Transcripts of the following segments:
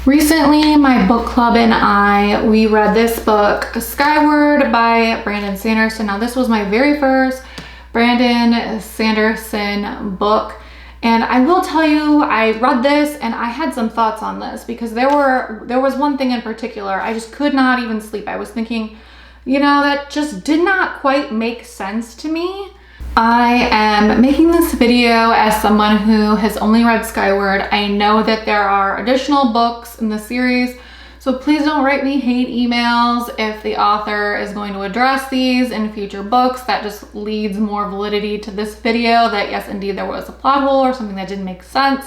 Recently, my book club and we read this book, Skyward by Brandon Sanderson. Now, this was my very first Brandon Sanderson book. And I will tell you, I read this and I had some thoughts on this because there was one thing in particular. I just could not even sleep. I was thinking, that just did not quite make sense to me. I am making this video as someone who has only read Skyward. I know that there are additional books in the series, so please don't write me hate emails if the author is going to address these in future books. That just leads more validity to this video that yes, indeed, there was a plot hole or something that didn't make sense.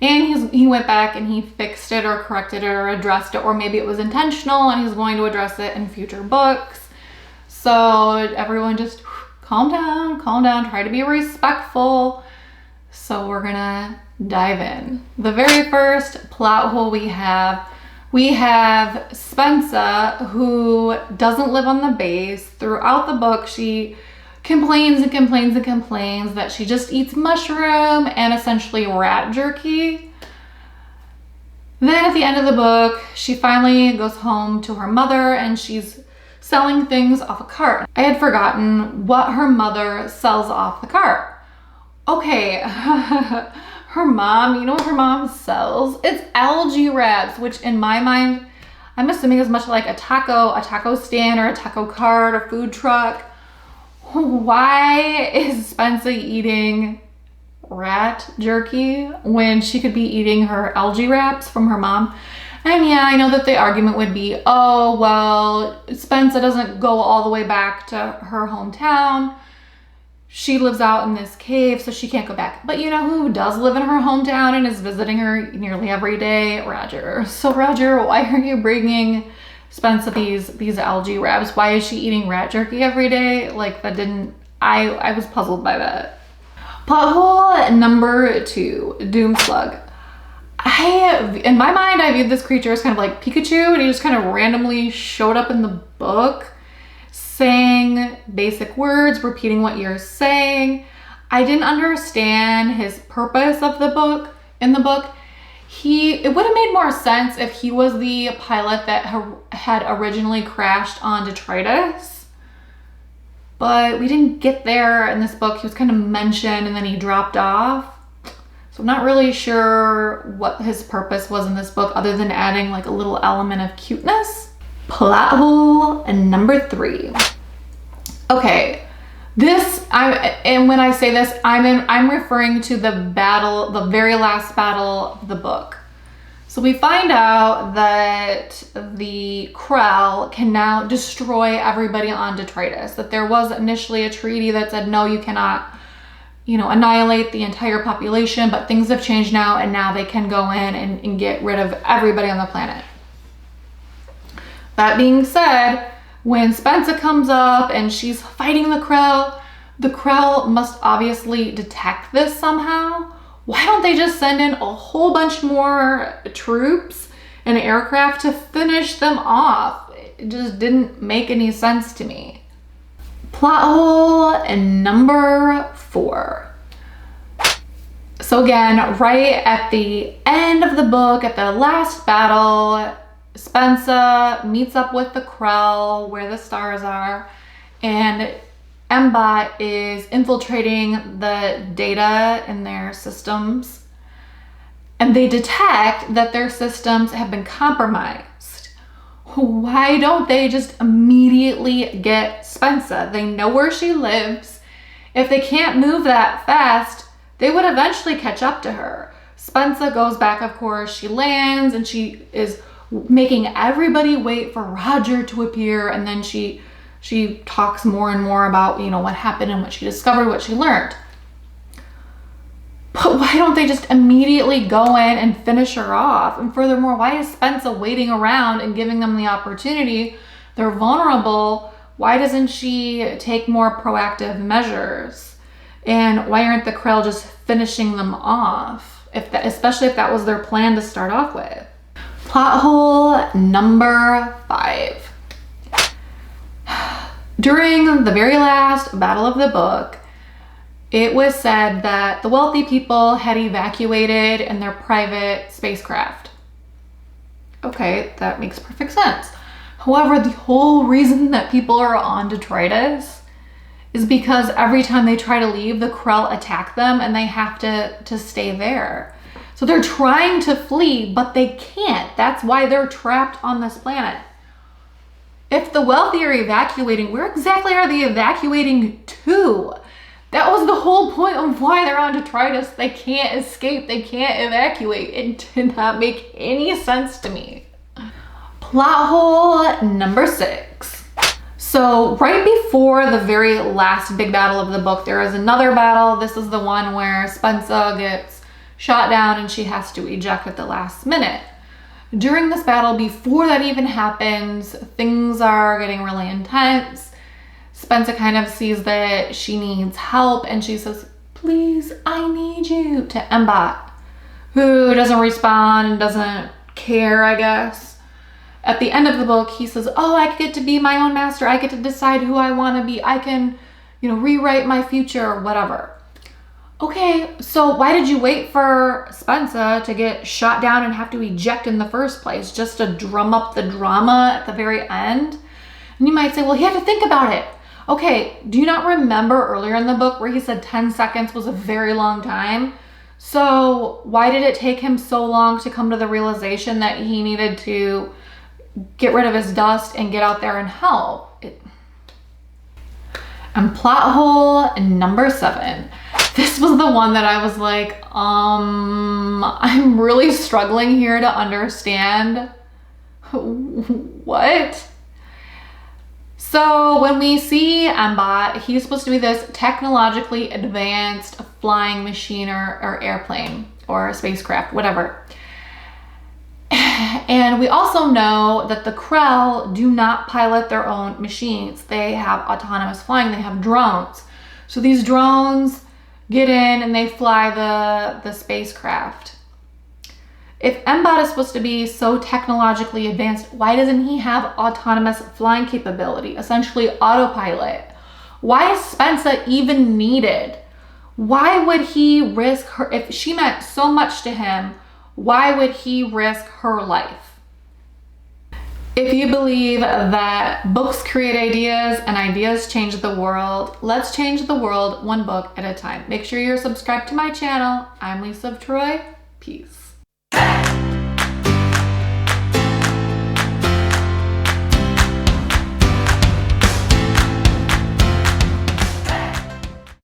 And he went back and he fixed it or corrected it or addressed it, or maybe it was intentional and he's going to address it in future books. So everyone just calm down, try to be respectful. So we're gonna dive in. The very first plot hole we have Spensa, who doesn't live on the base. Throughout the book, she complains that she just eats mushroom and essentially rat jerky. Then at the end of the book, she finally goes home to her mother and she's selling things off a cart. I had forgotten what her mother sells off the cart. Okay, her mom, you know what her mom sells? It's algae wraps, which in my mind, I'm assuming is much like a taco stand or a taco cart or food truck. Why is Spensa eating rat jerky when she could be eating her algae wraps from her mom? And yeah, I know that the argument would be, oh, well, Spensa doesn't go all the way back to her hometown. She lives out in this cave, so she can't go back. But you know who does live in her hometown and is visiting her nearly every day? Roger. So Roger, why are you bringing Spensa these algae wraps? Why is she eating rat jerky every day? Like that didn't, I was puzzled by that. Plot hole number 2, Doomslug. In my mind, I viewed this creature as kind of like Pikachu, and he just kind of randomly showed up in the book, saying basic words, repeating what you're saying. I didn't understand his purpose of the book. In the book, it would have made more sense if he was the pilot that had originally crashed on detritus, but we didn't get there in this book. He was kind of mentioned and then he dropped off. So I'm not really sure what his purpose was in this book other than adding like a little element of cuteness. Plot hole number 3. Okay, and when I say this, I'm referring to the very last battle of the book. So we find out that the Krell can now destroy everybody on detritus, that there was initially a treaty that said, no, you cannot annihilate the entire population, but things have changed now, and now they can go in and get rid of everybody on the planet. That being said, when Spensa comes up and she's fighting the Krell must obviously detect this somehow. Why don't they just send in a whole bunch more troops and aircraft to finish them off? It just didn't make any sense to me. Plot hole number 4. So again, right at the end of the book, at the last battle, Spensa meets up with the Krell where the stars are, and Mbot is infiltrating the data in their systems, and they detect that their systems have been compromised. Why don't they just immediately get Spensa? They know where she lives. If they can't move that fast, they would eventually catch up to her. Spensa goes back, of course. She lands and she is making everybody wait for Roger to appear, and then she talks more and more about what happened and what she discovered, what she learned. But why don't they just immediately go in and finish her off? And furthermore, why is Spensa waiting around and giving them the opportunity? They're vulnerable. Why doesn't she take more proactive measures? And why aren't the Krell just finishing them off? Especially if that was their plan to start off with. Plot hole number 5. During the very last battle of the book, it was said that the wealthy people had evacuated in their private spacecraft. Okay, that makes perfect sense. However, the whole reason that people are on detritus is because every time they try to leave, the Krell attack them and they have to stay there. So they're trying to flee, but they can't. That's why they're trapped on this planet. If the wealthy are evacuating, where exactly are they evacuating to? That was the whole point of why they're on detritus. They can't escape. They can't evacuate. It did not make any sense to me. Plot hole number 6. So right before the very last big battle of the book, there is another battle. This is the one where Spencer gets shot down and she has to eject at the last minute. During this battle, before that even happens, things are getting really intense. Spencer kind of sees that she needs help and she says, please, I need you, to Mbot, who doesn't respond and doesn't care, I guess. At the end of the book, he says, oh, I get to be my own master. I get to decide who I want to be. I can, rewrite my future or whatever. Okay, so why did you wait for Spencer to get shot down and have to eject in the first place, just to drum up the drama at the very end? And you might say, well, he had to think about it. Okay, do you not remember earlier in the book where he said 10 seconds was a very long time? So why did it take him so long to come to the realization that he needed to get rid of his dust and get out there and help? And plot hole number 7. This was the one that I was like, I'm really struggling here to understand. What? So when we see Mbot, he's supposed to be this technologically advanced flying machine or airplane or spacecraft, whatever. And we also know that the Krell do not pilot their own machines. They have autonomous flying, they have drones. So these drones get in and they fly the spacecraft. If Mbot is supposed to be so technologically advanced, why doesn't he have autonomous flying capability, essentially autopilot? Why is Spencer even needed? Why would he risk her, if she meant so much to him, why would he risk her life? If you believe that books create ideas and ideas change the world, let's change the world one book at a time. Make sure you're subscribed to my channel. I'm Lisa of Troy. Peace.